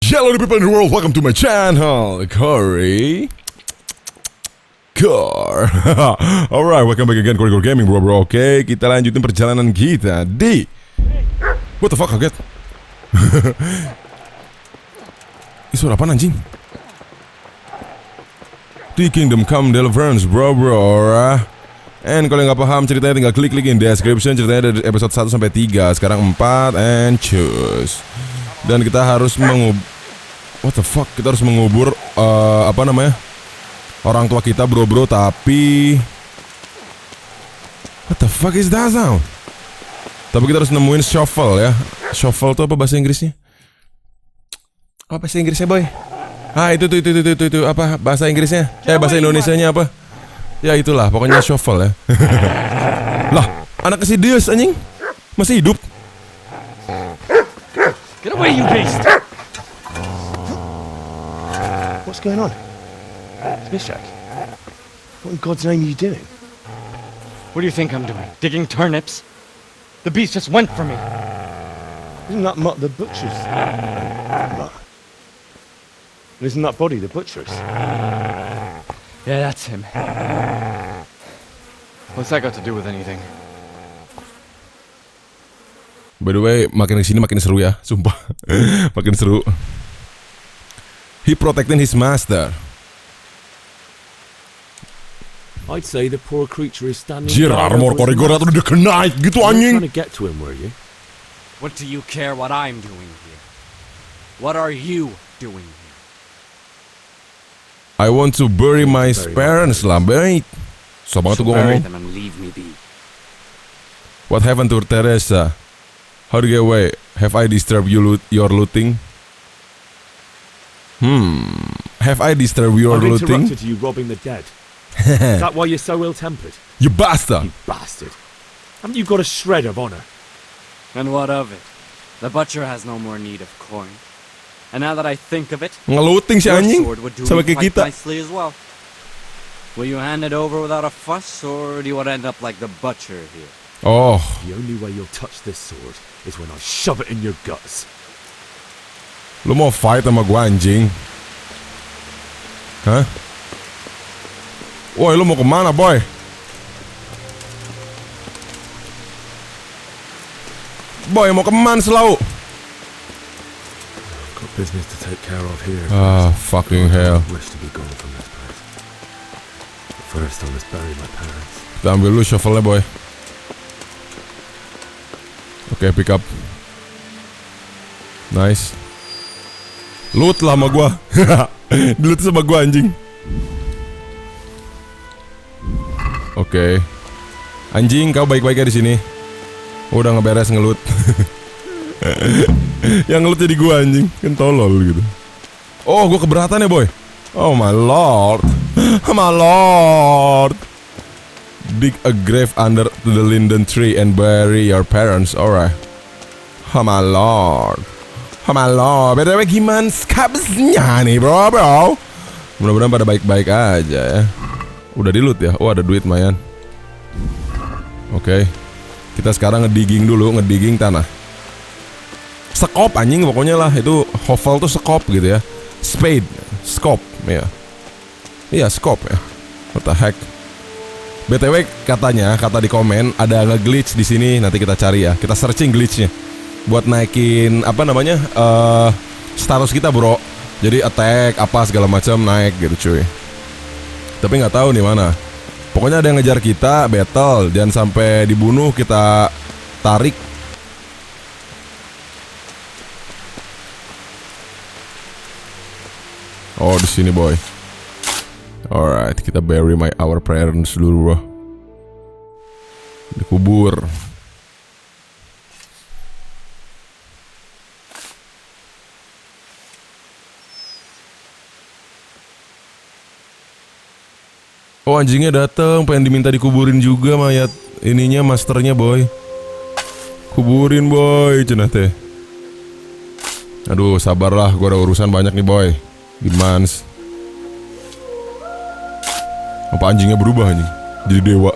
Hello people in the world, welcome to my channel, Qory. Alright, welcome back again, Qorygore Gaming bro. Oke, kita lanjutin perjalanan kita di... What the fuck, kaget. Ini suara apaan anjing? Di Kingdom Come Deliverance bro. And kalau nggak paham ceritanya tinggal klik in description. Ceritanya dari episode 1 sampai 3, sekarang 4 and choose. Dan kita harus What the fuck? Kita harus mengubur apa namanya? Orang tua kita bro, tapi what the fuck is that sound? Tapi kita harus nemuin shovel ya. Shovel itu apa bahasa Inggrisnya? Apa bahasa Inggrisnya boy? Ah itu apa bahasa Inggrisnya? Bahasa Indonesianya apa? Ya itulah, pokoknya shovel ya. Lah, anak si Deus anjing masih hidup. Get away, you beast! What's going on? Mishak, what in God's name are you doing? What do you think I'm doing? Digging turnips? The beast just went for me. Isn't that the butcher's? Isn't that body the butcher's? Yeah, that's him. What's that got to do with anything? By the way, makin kesini makin seru ya, sumpah. Makin seru. He protecting his master. I'd say the poor creature is standing. Jir, armor Qorygore atau udah kena gitu anjing. Trying to get to him, were you? What do you care what I'm doing here? What are you doing here? I want to bury my parents lah, mate. Susah banget tuh gue Bury ngomong. them and leave me be. What happened to Teresa? How to get away? Have I disturbed your looting? Have I disturbed your I've looting? interrupted you robbing the dead. Is that why you're so ill-tempered? You bastard! You bastard. Haven't you got a shred of honor? And what of it? The butcher has no more need of coin. And now that I think of it, Ngeluting si your anjing sword would do sama me kayak quite kita. nicely as well. Will you hand it over without a fuss, or do you want to end up like the butcher here? Oh, The only way you'll touch this sword is when I shove it in your guts. lu mau fight sama gua anjing? Hah? Woi, lu mau kemana boy? Boy, mau kemana selalu? I've got business to take care of here. Ah, fucking hell. I wish to be gone from this place. But first I must bury my parents. Kita ambil lu shovelnya boy. Oke, pick up. Nice. Loot lah sama gua. Loot sama gua anjing. Oke. Anjing, kau baik-baiknya di sini. Udah ngeberes ngelut. Yang ngelut jadi gua anjing, kan tolol gitu. Oh, gua keberatan ya boy. Oh my lord. My lord. Dig a grave under the linden tree and bury your parents. Alright. Oh my lord. Oh my lord. BTW gimana skabsnya nih bro? Mudah-mudahan pada baik-baik aja ya. Udah di loot ya? Oh ada duit lumayan. Oke. Kita sekarang ngedigging dulu, ngedigging tanah. Skop anjing pokoknya lah. Itu hovel tuh skop gitu ya. Spade, skop ya. Iya skop ya. What the heck. BTW katanya, kata di komen ada nge-glitch di sini. Nanti kita cari ya. Kita searching glitchnya buat naikin apa namanya? Status kita, bro. Jadi attack apa segala macam naik gitu, cuy. Tapi nggak tahu nih mana. Pokoknya ada yang ngejar kita, battle, jangan sampai dibunuh, kita tarik. Oh, di sini, boy. Alright, kita bury our parents dulu, bro. Dikubur. Oh anjingnya dateng, pengen diminta dikuburin juga mayat ininya, masternya boy. Kuburin boy, cenah teh. Aduh sabarlah, gua ada urusan banyak nih boy. Gimana? Apa anjingnya berubah anjing? Jadi dewa.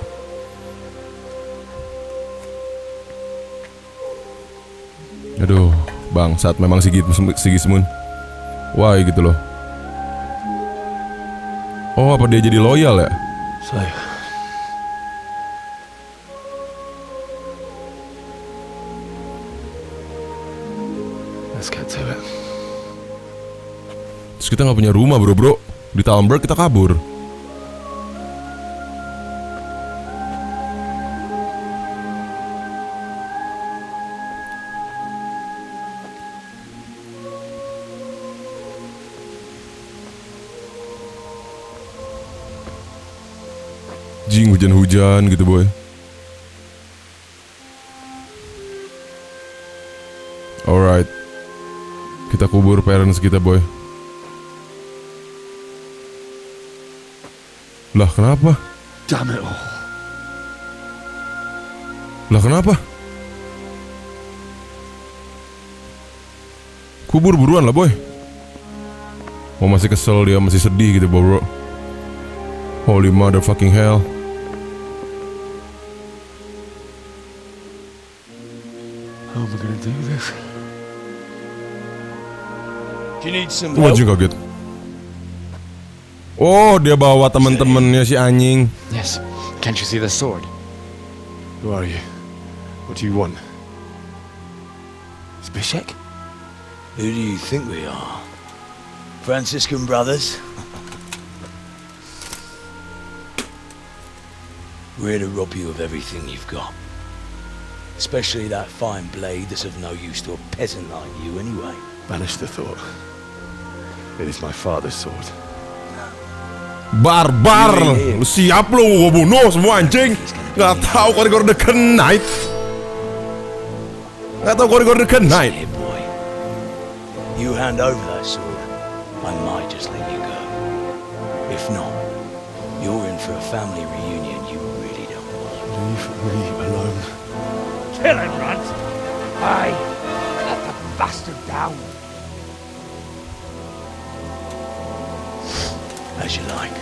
Aduh, bangsat memang Sigit Moon. Why gitu loh. Oh, apa dia jadi loyal ya? So, let's get to it. Terus kita nggak punya rumah bro. Di Talmberg kita kabur. Jing, hujan-hujan gitu boy. Alright, kita kubur parents kita boy. Lah kenapa? Damn it all. Lah kenapa? Kubur buruan lah boy. Oh masih kesel dia, masih sedih gitu bro. Holy motherfucking hell. How am I gonna do this? Do you need some Wah help? juga kaget. Oh dia bawa temen-temennya si anjing. Yes. Can't you see the sword? Who are you? What do you want? Zbyszek? Who do you think we are? Franciscan brothers? We're here to rob you of everything you've got. Especially that fine blade that's of no use to a peasant like you anyway. Banish the thought. It is my father's sword. Barbar. Lu siap lu gua bunuh semua anjing. Gak tahu Qorygore the Knight. Gak tahu Qorygore the Knight. Here, boy. You hand over that sword, I might just let you go. If not, you're in for a family reunion you really don't want. Leave me alone. Kill him, Runt! Aye, cut the bastard down! As you like.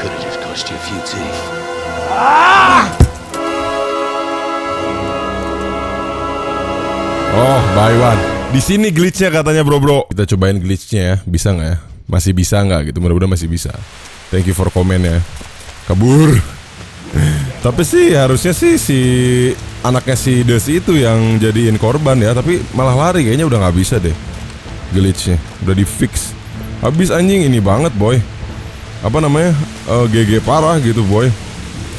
Could have just cost you a few teeth. Oh, Baywan. Di sini glitchnya katanya bro. Kita cobain glitchnya ya. Bisa nggak ya? Masih bisa nggak gitu? Mudah-mudahan masih bisa. Thank you for comment ya. Kabur. Tapi sih harusnya sih si anaknya si Des itu yang jadiin korban ya. Tapi malah lari kayaknya udah nggak bisa deh. Glitchnya udah di fix. Habis anjing ini banget boy. Apa namanya? GG parah gitu boy.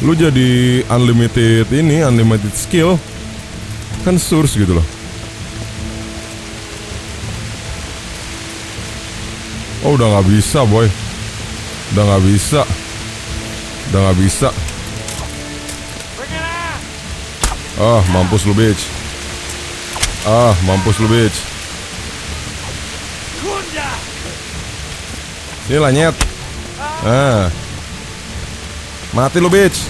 Lu jadi unlimited ini, unlimited skill. Kan source gitu loh. Oh udah nggak bisa boy. Udah nggak bisa. Udah nggak bisa. Ah mampus lu bitch. Ah mampus lu bitch. Sini lah nyet. Ah. Mati lu bitch.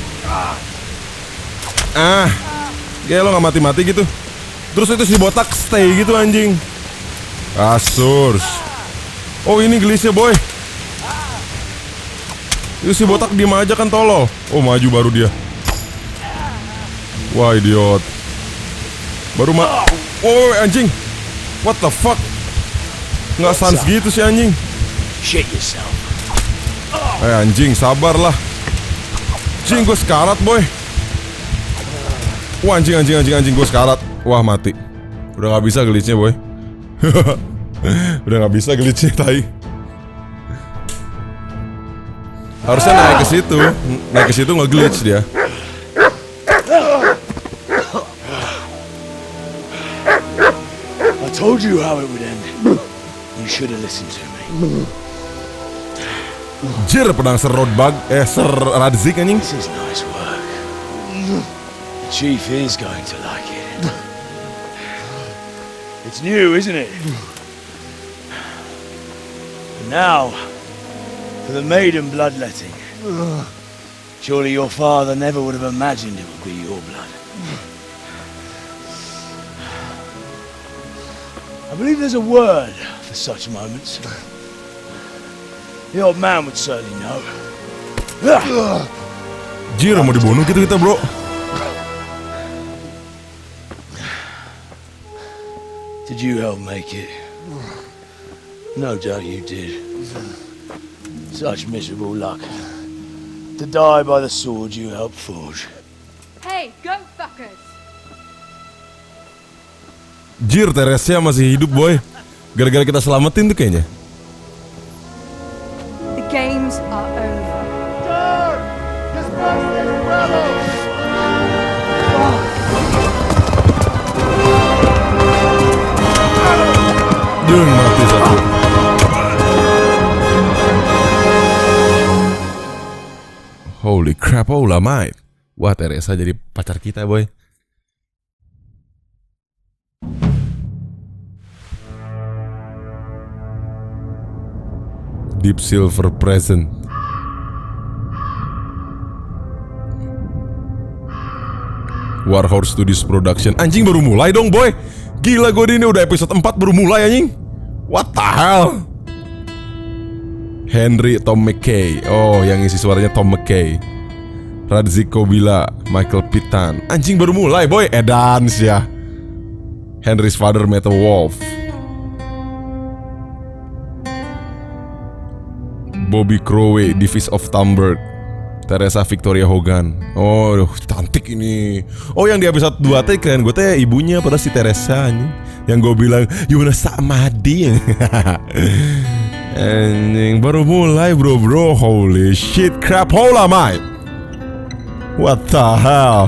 Ah. Ya lo gak mati-mati gitu. Terus itu si botak stay gitu anjing. Kasur. Oh ini glitchnya boy. Itu si botak diem aja kan tolol. Oh maju baru dia. Wah idiot. Baru oh anjing. What the fuck. Nggak sans gitu si anjing. Shit yourself. Anjing sabar lah. Anjing gue sekarat boy. Wah anjing gue sekarat. Wah mati. Udah gak bisa glitchnya boy. Udah gak bisa glitchnya tai. Harusnya naik ke situ. Naik ke situ nge-glitch dia. I told you how it would end. You should have listened to me. Jir pedang serodbag. Seradzik anjing. This is nice work. The chief is going to like it. It's new, isn't it? And now, for the maiden bloodletting. Surely your father never would have imagined it would be your blood. I believe there's a word for such moments. The old man would certainly know. Jir mau dibunuh gitu kita bro. Did you help make it? No doubt you did. Such miserable luck. To die by the sword you helped forge. Hey, go fuckers! Jir, Teresa masih hidup boy. Gara-gara kita selamatin tuh kayaknya. The games are over. Dung, mati satu. Holy crap, oh lah mate. Wah, Teresa jadi pacar kita boy. Deep Silver Present. Warhorse Studios Production. Anjing baru mulai dong boy. Gila gue ini udah episode 4 baru mulai anjing. What the hell? Henry Tom McKay. Oh yang isi suaranya Tom McKay. Radzik Kobila, Michael Pitan. Anjing baru mulai boy. Edans ya. Henry's Father Met a Wolf. Bobby Crowe, Divis of Tamberg. Teresa Victoria Hogan. Oh, cantik ini. Oh, yang di episode 2 teh keren gue teh ibunya pada si Teresa anjing. Yang gue bilang, "You wanna samadi." Anjing baru mulai, bro. Holy shit, crap hole mate. What the hell?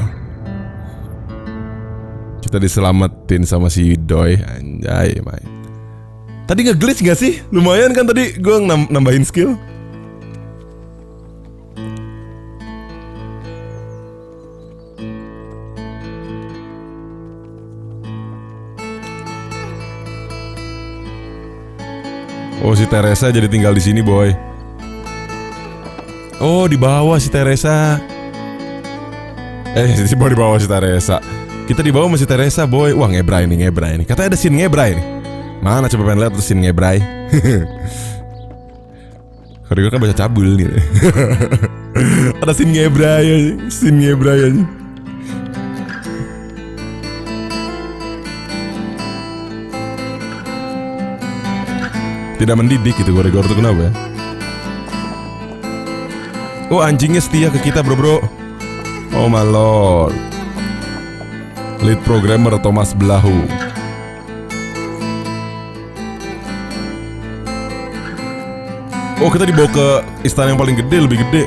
Kita diselamatin sama si Doi. Anjay, mate. Tadi nge-glitch gak sih? Lumayan kan tadi gue nambahin skill. Oh si Teresa jadi tinggal di sini boy. Oh di bawah si Teresa. Di bawah si Teresa. Kita di bawah masih Teresa boy. Wah ngebrai nih. Katanya ada scene ngebrai nih. Mana coba pengen lihat tuh scene ngebrai. Qorygore kan baca cabul nih. Ada scene ngebrai aja. Tidak mendidik gitu Qorygore tuh kenapa ya? Oh anjingnya setia ke kita bro. Oh my lord. Lead programmer Thomas Blahu. Oh kita dibawa ke istana yang paling gede, lebih gede.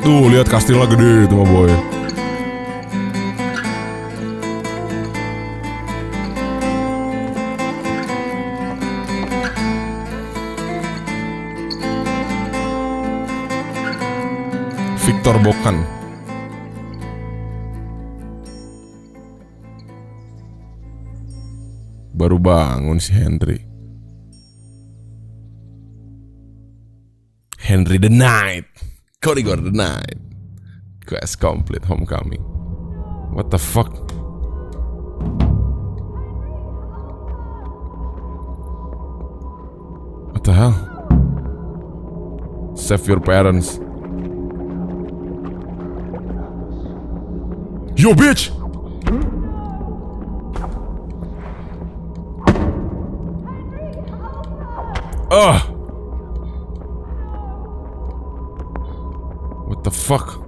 Tuh lihat kastilnya gede itu mah boy. Victor Bokan. Baru bangun si Henry. Henry the Knight. Qorygore the Knight. Quest complete, homecoming. What the fuck? What the hell? Save your parents. Yo bitch! What the fuck?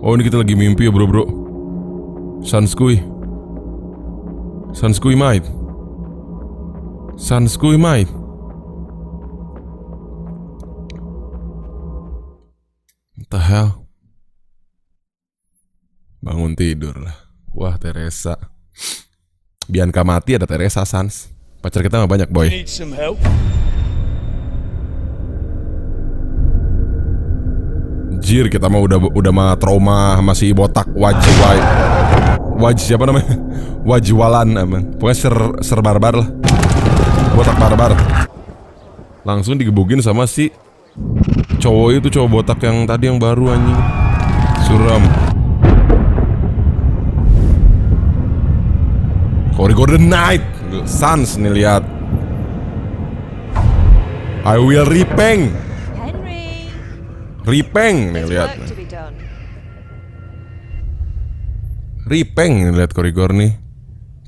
Oh ini kita lagi mimpi ya bro. Sanskui mate. What the hell? Bangun tidur lah. Wah Teresa. Bianca mati ada Teresa Sans. Pacar kita mah banyak boy. Need some help? Jir kita mah udah mah trauma masih botak siapa namanya? Wajwalan aman. Pokoknya ser barbar lah. Botak barbar. Langsung digebukin sama si cowok itu, cowok botak yang tadi yang baru anjing. Suram. Qorygore the Knight. Sans nih lihat. I will repeng. Henry! Repeng nih There's lihat. work to be done. Revenge lihat Qorygore nih.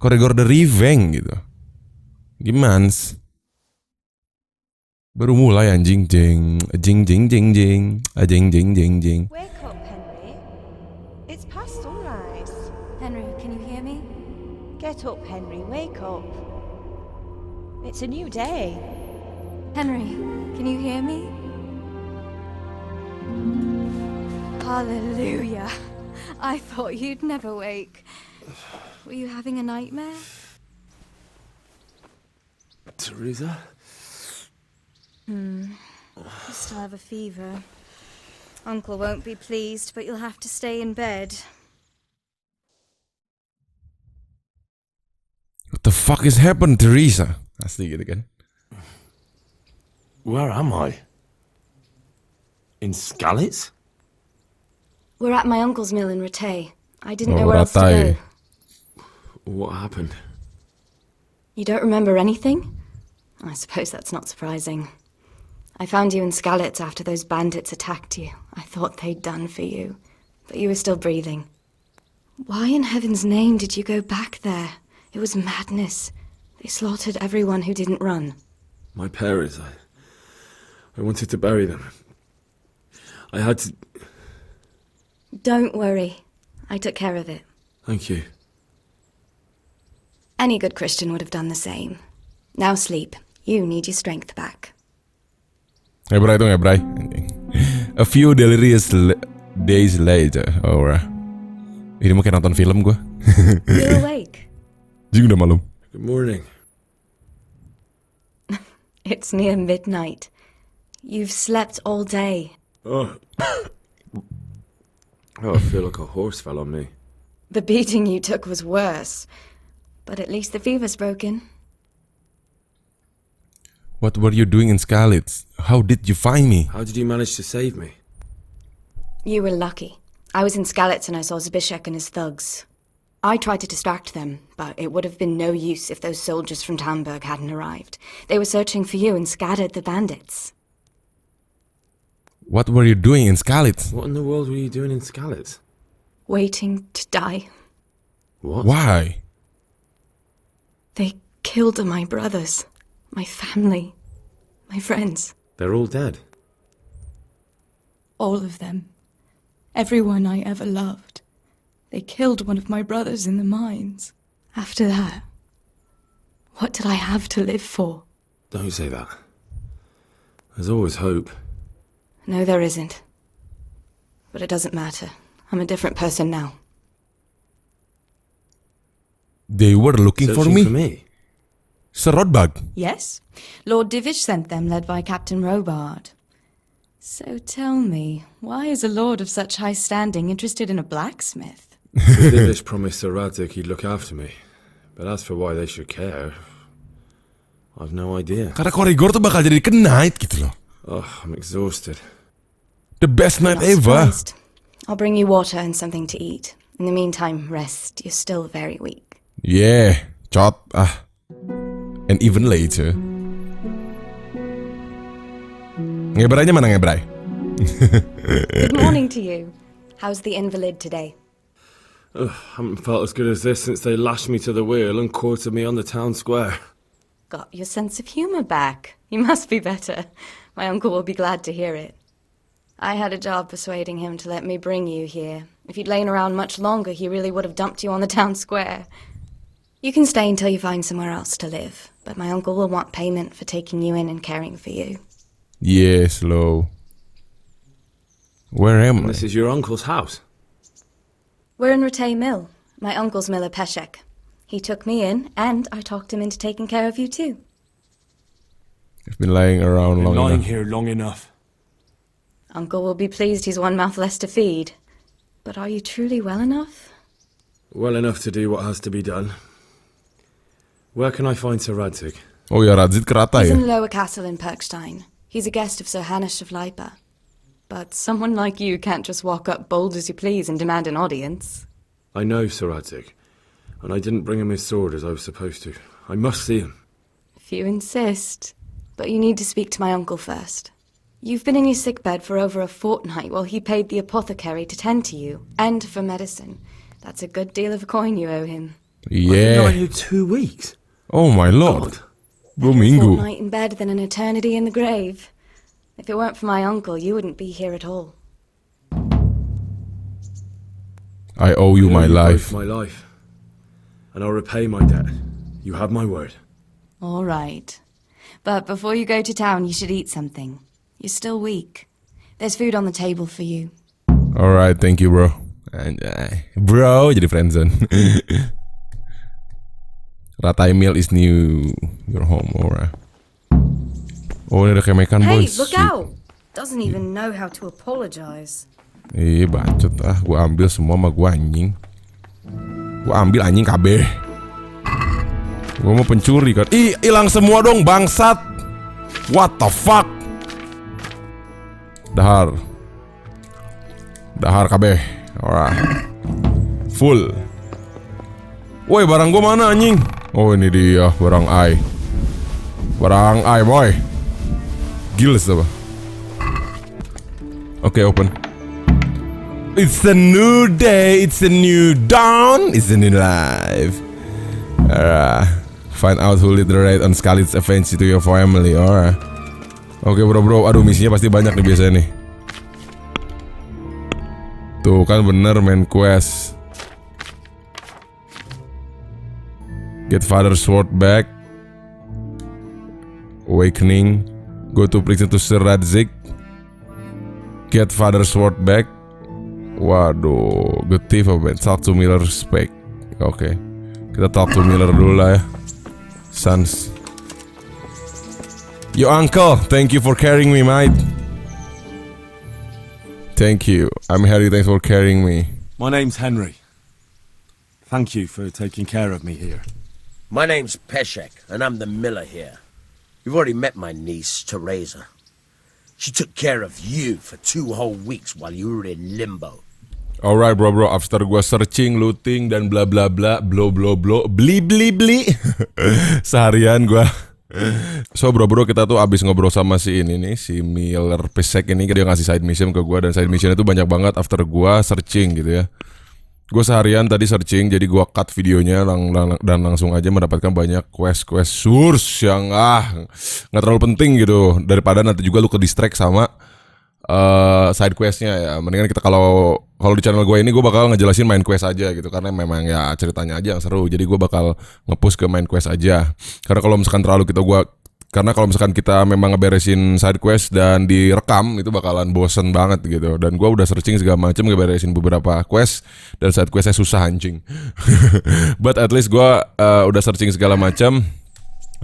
Qorygore the Revenge gitu. Gimana sih? Baru mulai anjing jing jing jing jing jing jing jing jing jing. Wake up, Henry. It's past sunrise. Henry, can you hear me? Get up, Henry. Wake up. It's a new day. Henry, can you hear me? Hallelujah. I thought you'd never wake. Were you having a nightmare? Teresa? You still have a fever. Uncle won't be pleased, but you'll have to stay in bed. What the fuck is happened, Teresa? Asli gitu kan. Where am I? In Skalitz? We're at my uncle's mill in Ratay. I didn't Oh, know where else to Ratay. go. What happened? You don't remember anything? I suppose that's not surprising. I found you in Skalitz after those bandits attacked you. I thought they'd done for you, but you were still breathing. Why in heaven's name did you go back there? It was madness. They slaughtered everyone who didn't run. My parents, I wanted to bury them. I had to... Don't worry. I took care of it. Thank you. Any good Christian would have done the same. Now sleep. You need your strength back. Ngebrai tuh ngebrai. A few delirious days later. Alright. Ini mungkin nonton film gue. You're awake. Jing udah malam. Good morning. It's near midnight. You've slept all day. Oh. I feel like a horse fell on me. The beating you took was worse. But at least the fever's broken. What were you doing in Skalitz? How did you find me? How did you manage to save me? You were lucky. I was in Skalitz and I saw Zbyszek and his thugs. I tried to distract them, but it would have been no use if those soldiers from Tamburg hadn't arrived. They were searching for you and scattered the bandits. What were you doing in Skalitz? What in the world were you doing in Skalitz? Waiting to die. What? Why? They killed my brothers, my family, my friends. They're all dead. All of them. Everyone I ever loved. They killed one of my brothers in the mines. After that, what did I have to live for? Don't say that. There's always hope. No, there isn't. But it doesn't matter. I'm a different person now. They were looking for Searching me? for me? Serodbag. Yes. Lord Divish sent them, led by Captain Robard. So tell me, why is a lord of such high standing interested in a blacksmith? The Divish promised Sir Radzik he'd look after me. But as for why they should care, I've no idea. Karena Qorygore tuh bakal jadi knight gitu loh. Oh, I'm exhausted. The best night Not ever. surprised. I'll bring you water and something to eat. In the meantime, rest. You're still very weak. Yeah, chot. And even later. Ngebrainya mana ngebrai? Good morning to you. How's the invalid today? Haven't felt as good as this since they lashed me to the wheel and quartered me on the town square. Got your sense of humor back. You must be better. My uncle will be glad to hear it. I had a job persuading him to let me bring you here. If you'd lain around much longer, he really would have dumped you on the town square. You can stay until you find somewhere else to live, but my uncle will want payment for taking you in and caring for you. Yeah, slow. Where am I? This is your uncle's house. We're in Ratay Mill. My uncle's miller Peshek. He took me in, and I talked him into taking care of you too. I've been lying around long lying enough. here long enough. Uncle will be pleased he's one mouth less to feed. But are you truly well enough? Well enough to do what has to be done. Where can I find Sir Radzik? Oh ya, Radzit kerata He's ya? in the lower castle in Perkstein. He's a guest of Sir Hanush of Leipa. But someone like you can't just walk up bold as you please and demand an audience. I know Sir Radzik, and I didn't bring him his sword as I was supposed to. I must see him. If you insist. But you need to speak to my uncle first. You've been in your sickbed for over a fortnight while he paid the apothecary to tend to you, and for medicine. That's a good deal of coin you owe him. Yeah. I've known you 2 weeks. Oh my lord. 2 A minggu. fortnight in bed than an eternity in the grave. If it weren't for my uncle, you wouldn't be here at all. I owe you my life. My life. And I'll repay my debt. You have my word. All right. But before you go to town, you should eat something. You're still weak. There's food on the table for you. Alright, thank you bro. Anjay. Bro, jadi friendzone. Ratai meal is new. Your home, alright. Oh, ini ada kemekan boys. Hey, look out! Doesn't even know how to apologize. Bacot ah. Gua ambil semua sama gua anjing. Gua ambil anjing kabeh. Gua mau pencuri kan. Hilang semua dong bangsat. What the fuck? Dahar kabeh. Alright. Full. Woi, barang gua mana anjing? Oh, ini dia barang ai. Barang ai boy. Gils apa? Oke, open. It's a new day, it's a new dawn, it's a new life. Find out who lead the raid on Scarlet's offense to your family. Alright. Oke bro, aduh misinya pasti banyak nih biasanya nih. Tuh kan bener main quest. Get father's sword back. Awakening. Go to prison to Sir Radzik. Get father's sword back. Waduh, good thief apa? Talk to Miller spec. Oke. Kita talk to Miller dulu lah ya. Sons. Yo uncle, thank you for carrying me, mate. Thank you. I'm Harry, thanks for carrying me. My name's Henry. Thank you for taking care of me here. My name's Peshek, and I'm the miller here. You've already met my niece, Teresa. She took care of you for 2 whole weeks while you were in limbo. Alright bro, after gua searching, looting, dan bla bla bla, bli seharian gua. So bro, kita tuh abis ngobrol sama si ini nih, si Miller Pesek ini. Dia ngasih side mission ke gua, dan side mission itu banyak banget after gua searching gitu ya. Gue seharian tadi searching, jadi gue cut videonya dan langsung aja mendapatkan banyak quest source yang nggak terlalu penting gitu, daripada nanti juga lu ke distract sama side questnya ya. Mendingan kita kalau di channel gue ini gue bakal ngejelasin main quest aja gitu, karena memang ya ceritanya aja yang seru. Jadi gue bakal nge-push ke main quest aja, karena kalau misalkan kalau misalkan kita memang ngeberesin side quest dan direkam, itu bakalan bosen banget gitu. Dan gue udah searching segala macam, ngeberesin beberapa quest, dan side questnya susah anjing. But at least gue udah searching segala macam,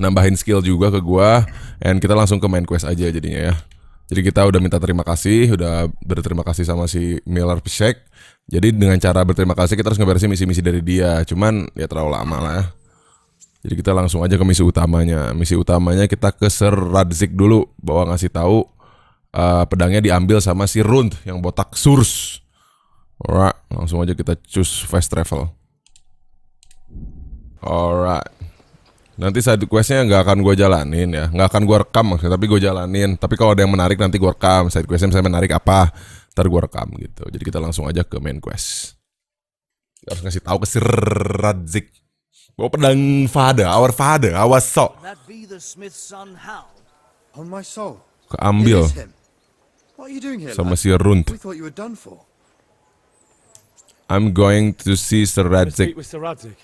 nambahin skill juga ke gue, and kita langsung ke main quest aja jadinya ya. Jadi kita udah minta terima kasih, udah berterima kasih sama si Miller Pesek. Jadi dengan cara berterima kasih kita harus ngeberesin misi-misi dari dia. Cuman ya terlalu lama lah ya. Jadi kita langsung aja ke misi utamanya. Misi utamanya kita ke Sir Radzik dulu, bawa ngasih tahu pedangnya diambil sama si Rund yang botak Surs. Alright, langsung aja kita choose fast travel. Alright. Nanti side questnya nggak akan gue jalanin ya, nggak akan gue rekam maksudnya, tapi gue jalanin. Tapi kalau ada yang menarik nanti gue rekam. Side questnya misalnya menarik apa, ntar gue rekam gitu. Jadi kita langsung aja ke main quest. Kita harus ngasih tahu ke Sir Radzik. Bawa pedang our father, our soul. That be the smith's son Hal. On my soul. Keambil. It is him. What are you doing here, Sama lad? si Rund. We thought you were done for. I'm going to see Sir Radzik. With Sir Radzik.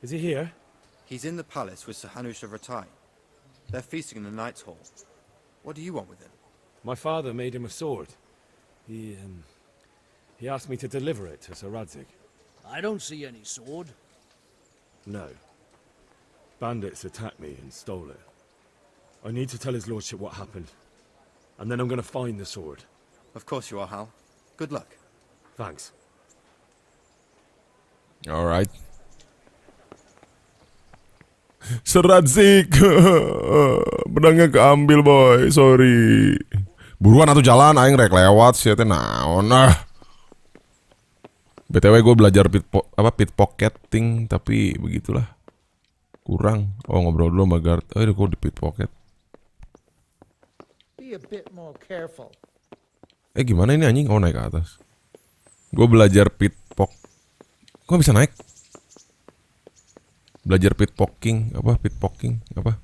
Is he here? He's in the palace with Sir Hanush of Ratai. They're feasting in the Knight's Hall. What do you want with him? My father made him a sword. He asked me to deliver it to Sir Radzik. I don't see any sword. No. Bandits attacked me and stole it. I need to tell his lordship what happened. And then I'm going to find the sword. Of course you are, Hal. Good luck. Thanks. Alright. Sir Radzik. Pedangnya keambil boy, sorry. Buruan atau jalan, aing rek lewat sih teh naon BTW gue belajar pickpocketing, tapi begitulah. Kurang. Oh, ngobrol dulu sama guard. Oh, gue di pickpocket. Be a bit more careful. Gimana ini anjing? Oh, naik ke atas. Gue belajar Kok bisa naik? Belajar pickpocketing apa?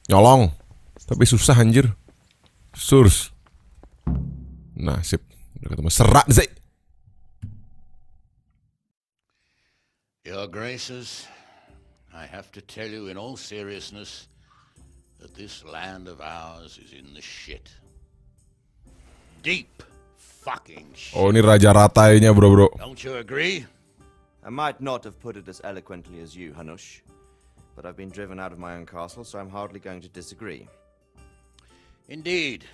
Nyolong. Tapi susah anjir. Surs. Nah, sip. Udah ketemu serak sih. Your Graces, I have to tell you in all seriousness that this land of ours is in the shit. Deep fucking shit. Oh, ini raja ratainya, bro. Don't you agree? I might not have put it as eloquently as you, Hanush, but I've been driven out of my own castle, so I'm hardly going to disagree. Indeed.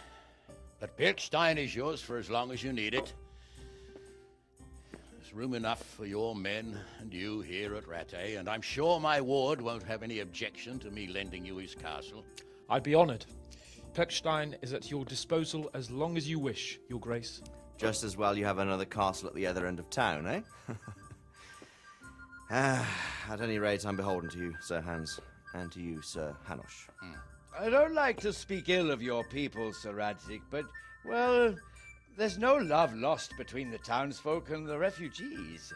But Birkstein is yours for as long as you need it. There's room enough for your men and you here at Rattay, and I'm sure my ward won't have any objection to me lending you his castle. I'd be honoured. Birkstein is at your disposal as long as you wish, Your Grace. Just as well you have another castle at the other end of town, eh? At any rate, I'm beholden to you, Sir Hans, and to you, Sir Hanush. I don't like to speak ill of your people, Sir Radzig, but, well, there's no love lost between the townsfolk and the refugees.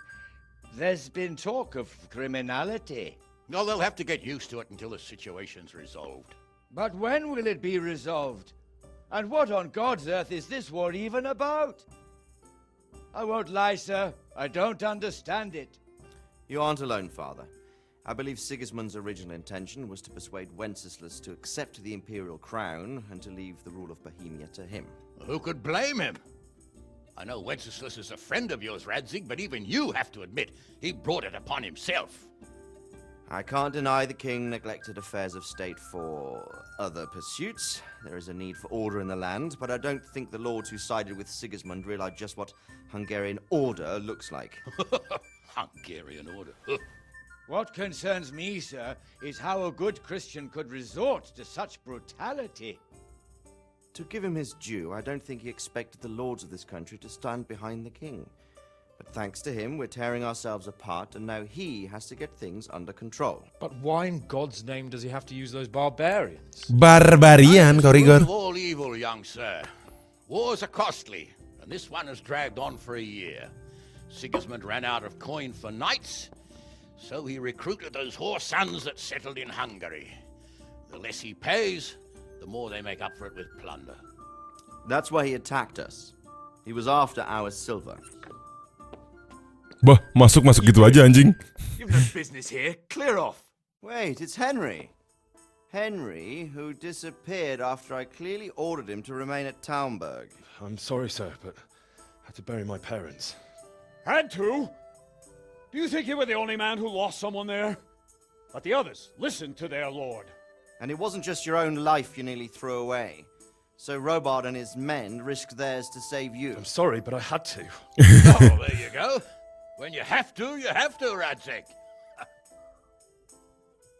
There's been talk of criminality. No, they'll have to get used to it until the situation's resolved. But when will it be resolved? And what on God's earth is this war even about? I won't lie, sir. I don't understand it. You aren't alone, Father. I believe Sigismund's original intention was to persuade Wenceslas to accept the imperial crown and to leave the rule of Bohemia to him. Who could blame him? I know Wenceslas is a friend of yours, Radzig, but even you have to admit he brought it upon himself. I can't deny the king neglected affairs of state for other pursuits. There is a need for order in the land, but I don't think the lords who sided with Sigismund realized just what Hungarian order looks like. Hungarian order. What concerns me, sir, is how a good Christian could resort to such brutality. To give him his due, I don't think he expected the lords of this country to stand behind the king. But thanks to him, we're tearing ourselves apart, and now he has to get things under control. But why in God's name does he have to use those barbarians? Barbarian, Qorygore. Of all evil, young sir. Wars are costly, and this one has dragged on for a year. Sigismund ran out of coin for knights, so he recruited those whore sons that settled in Hungary. The less he pays, the more they make up for it with plunder. That's why he attacked us. He was after our silver. Bah, masuk gitu aja anjing. You've no business here. Clear off. Wait, it's Henry. Henry, who disappeared after I clearly ordered him to remain at Taumberg. I'm sorry, sir, but I had to bury my parents. Had to? Do you think you were the only man who lost someone there? But the others listened to their lord. And it wasn't just your own life you nearly threw away. So Robard and his men risked theirs to save you. I'm sorry, but I had to. Oh, there you go. When you have to, Radzig.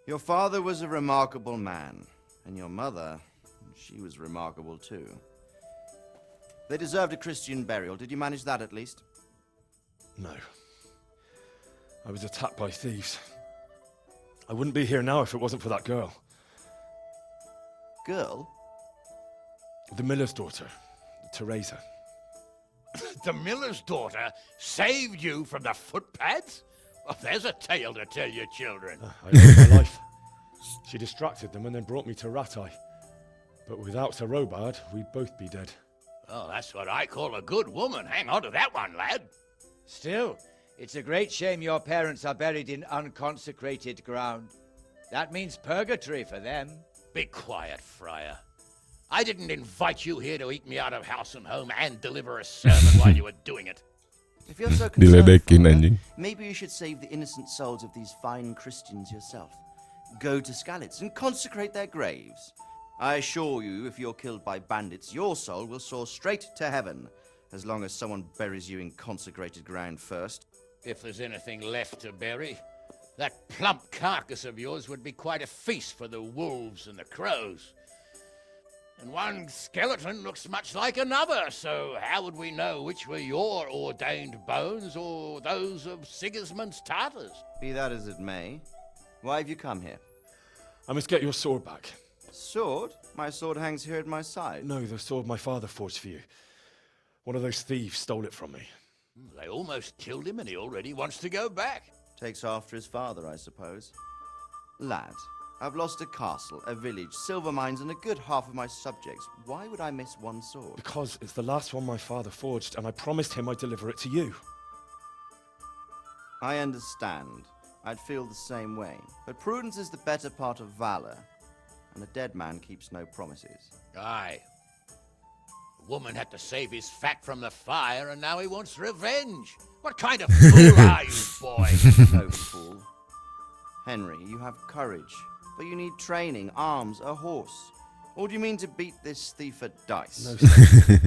Your father was a remarkable man, and your mother, she was remarkable too. They deserved a Christian burial. Did you manage that at least? No. I was attacked by thieves. I wouldn't be here now if it wasn't for that girl. Girl? The miller's daughter, Teresa. The miller's daughter saved you from the footpads? Well, there's a tale to tell your children. I lost my life. She distracted them and then brought me to Rattay. But without Sir Robard, we'd both be dead. Oh, that's what I call a good woman. Hang on to that one, lad. Still, it's a great shame your parents are buried in unconsecrated ground. That means purgatory for them. Be quiet, Friar. I didn't invite you here to eat me out of house and home and deliver a sermon while you were doing it. If you're so concerned, Diledekin Father, anjing. maybe you should save the innocent souls of these fine Christians yourself. Go to Skalitz and consecrate their graves. I assure you, if you're killed by bandits, your soul will soar straight to heaven, as long as someone buries you in consecrated ground first. If there's anything left to bury, that plump carcass of yours would be quite a feast for the wolves and the crows. And one skeleton looks much like another, so how would we know which were your ordained bones or those of Sigismund's Tartars? Be that as it may, why have you come here? I must get your sword back. Sword? My sword hangs here at my side. No, the sword my father forged for you. One of those thieves stole it from me. They almost killed him and he already wants to go back. Takes after his father, I suppose. Lad, I've lost a castle, a village, silver mines, and a good half of my subjects. Why would I miss one sword? Because it's the last one my father forged, and I promised him I'd deliver it to you. I understand. I'd feel the same way. But prudence is the better part of valor, and a dead man keeps no promises. Aye. The woman had to save his fat from the fire, and now he wants revenge. What kind of fool are you, boy? No fool. Henry, you have courage, but you need training, arms, a horse. Or do you mean to beat this thief at dice? No, sir.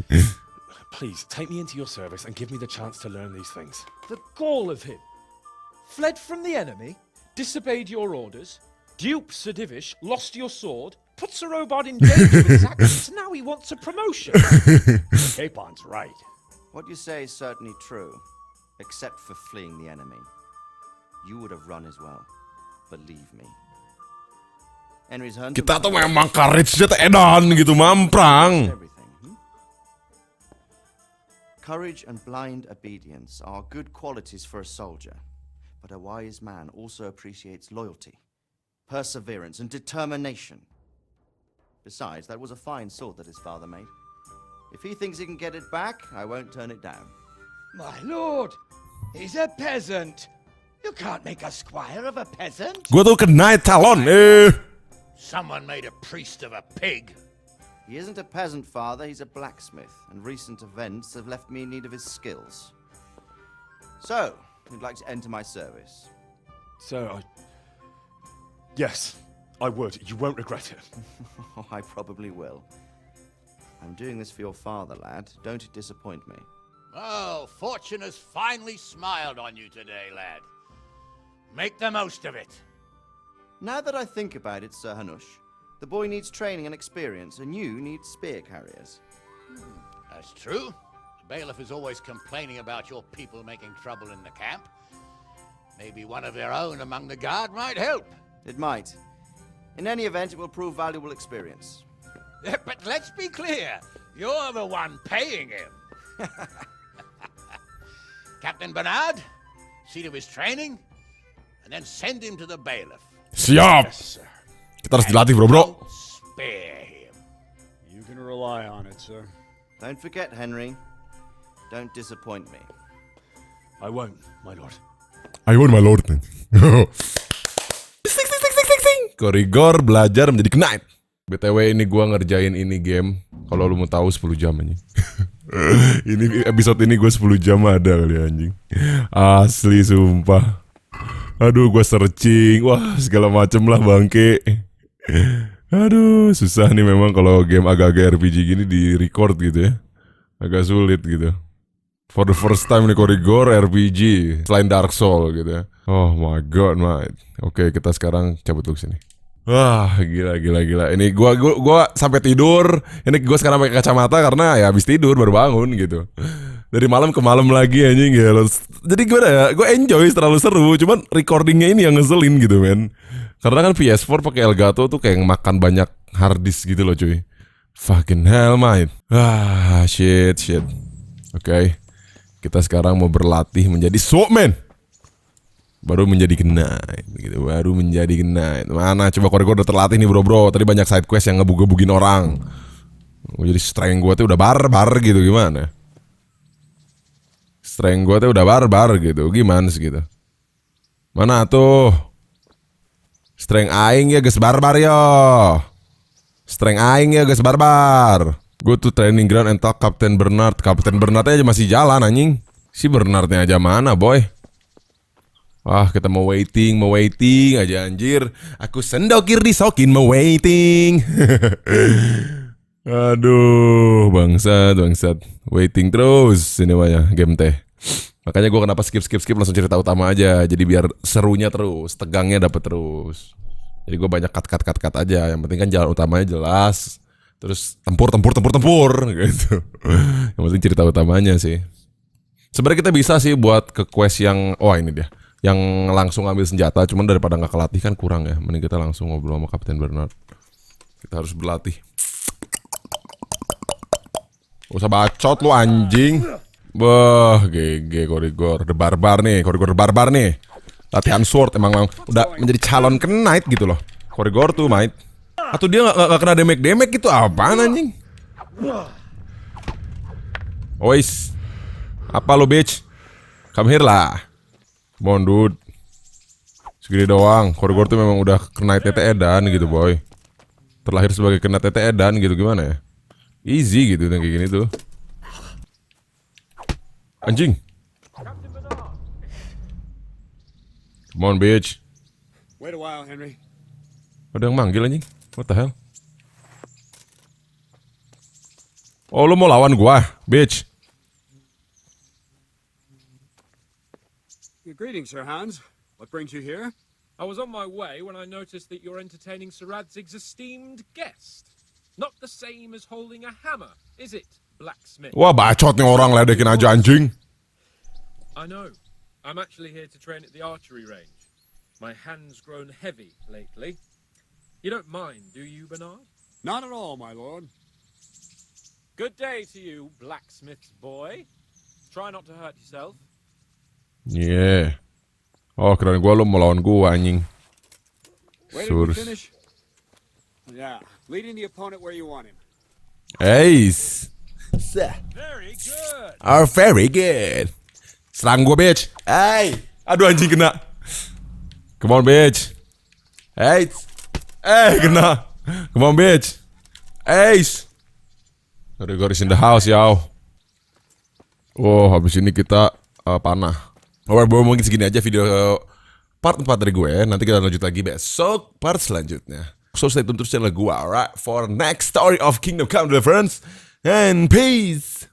Please, take me into your service and give me the chance to learn these things. The gall of him. Fled from the enemy, disobeyed your orders, duped Sir Divish, lost your sword, put Sir Robard in danger with his actions, now he wants a promotion. Capon's right. What you say is certainly true, except for fleeing the enemy. You would have run as well. Believe me. Henry's hunter. Kita tuh memang courage-nya tuh edan gitu, mamprang. Courage and blind obedience are good qualities for a soldier, but a wise man also appreciates loyalty, perseverance, and determination. Besides, that was a fine sword that his father made. If he thinks he can get it back, I won't turn it down. My lord, he's a peasant. You can't make a squire of a peasant. Gua tuh kena calon. Someone made a priest of a pig. He isn't a peasant, father, he's a blacksmith, and recent events have left me in need of his skills. So, you'd like to enter my service? Sir, Yes, I would. You won't regret it. Oh, I probably will. I'm doing this for your father, lad. Don't disappoint me. Oh, fortune has finally smiled on you today, lad. Make the most of it. Now that I think about it, Sir Hanush, the boy needs training and experience, and you need spear carriers. That's true. The bailiff is always complaining about your people making trouble in the camp. Maybe one of their own among the guard might help. It might. In any event, it will prove valuable experience. But let's be clear. You're the one paying him. Captain Bernard, see to his training, and then send him to the bailiff. Siap. Kita harus dilatih, bro. Spare him. You can rely on it, sir. Don't forget, Henry. Don't disappoint me. I won't, my lord. I won't, my lord. Qorygore belajar menjadi knight. BTW ini gua ngerjain ini game. Kalau lu mau tahu 10 jam anjing. Ini episode ini gue 10 jam ada kali anjing. Asli sumpah. Aduh gue searching. Wah segala macem lah bangke. Aduh susah nih memang kalau game agak-agak RPG gini di record gitu ya. Agak sulit gitu. For the first time nih Qorygore RPG selain Dark Soul gitu ya. Oh my god mate. Oke kita sekarang cabut dulu sini. Wah gila. Ini gua sampai tidur. Ini gua sekarang pakai kacamata karena ya habis tidur baru bangun gitu. Dari malam ke malam lagi anjing gitu. Jadi gue enjoy terlalu seru. Cuman recordingnya ini yang ngeselin gitu men. Karena kan PS4 pakai Elgato tuh kayak makan banyak hard disk gitu loh cuy. Fucking hell mate. Shit. Oke. Kita sekarang mau berlatih menjadi swordman. Baru menjadi knight gitu, baru menjadi knight. Mana coba Qorygore udah terlatih nih bro. Tadi banyak side quest yang ngebug-gebugin orang. Jadi strength gue tuh udah barbar gitu gimana? Strength gue tuh udah barbar gitu, gimana sih gitu? Mana tuh? Strength aing ya guys barbar yo. Strength aing ya guys barbar. Go to training ground and talk Captain Bernard. Captain Bernardnya aja masih jalan anjing. Si Bernardnya aja mana boy? Wah kita mau waiting aja anjir. Aku sendokir disokin mau waiting. Aduh bangsat. Waiting terus ini namanya game teh. Makanya gue kenapa skip langsung cerita utama aja. Jadi biar serunya terus, tegangnya dapet terus. Jadi gue banyak cut aja. Yang penting kan jalan utamanya jelas. Terus tempur gitu. Yang penting cerita utamanya sih. Sebenarnya kita bisa sih buat ke quest yang ini dia. Yang langsung ambil senjata, cuman daripada nggak kelatih kan kurang ya. Mending kita langsung ngobrol sama Kapten Bernard. Kita harus berlatih. Gak usah bacot lu anjing. Wah, GG Qorygore the Barbar nih, Qorygore the Barbar nih. Latihan sword emang udah menjadi calon knight gitu loh. Qorygore tuh, mate. Atau dia nggak kena damage gitu, apaan anjing? Ois, apa lo bitch? Come here lah. Come on dude. Segini doang. Qorygore tuh memang udah kena tete edan gitu boy. Terlahir sebagai kena tete edan gitu, gimana ya? Easy gitu kayak gini tuh. Anjing. Come on bitch. Wait a while, Henry. Ada yang manggil anjing. What the hell? Oh, lo mau lawan gua, bitch. Greetings, Sir Hans. What brings you here? I was on my way when I noticed that you're entertaining Sir Radzig's esteemed guest. Not the same as holding a hammer, is it, blacksmith? Wah, bacot nih orang, ledekin aja anjing. I know. I'm actually here to train at the archery range. My hand's grown heavy lately. You don't mind, do you, Bernard? Not at all, my lord. Good day to you, blacksmith's boy. Try not to hurt yourself. Yeah. Oh, keren gua lo mau lawan gua anjing. Wait till we finish. Yeah, leading the opponent where you want him. Ace. Very good. Oh, very good. Serang gua, bitch. Hey. Aduh anjing kena. Come on, bitch. Ace. Kena. Come on, bitch. Ace. Qorygore is in the house, yo. Oh, habis ini kita panah. Alright bro, mungkin segini aja video part 4 dari gue. Nanti kita lanjut lagi besok part selanjutnya. So stay tune terus channel gue, alright, for next story of Kingdom Come Deliverance. And peace.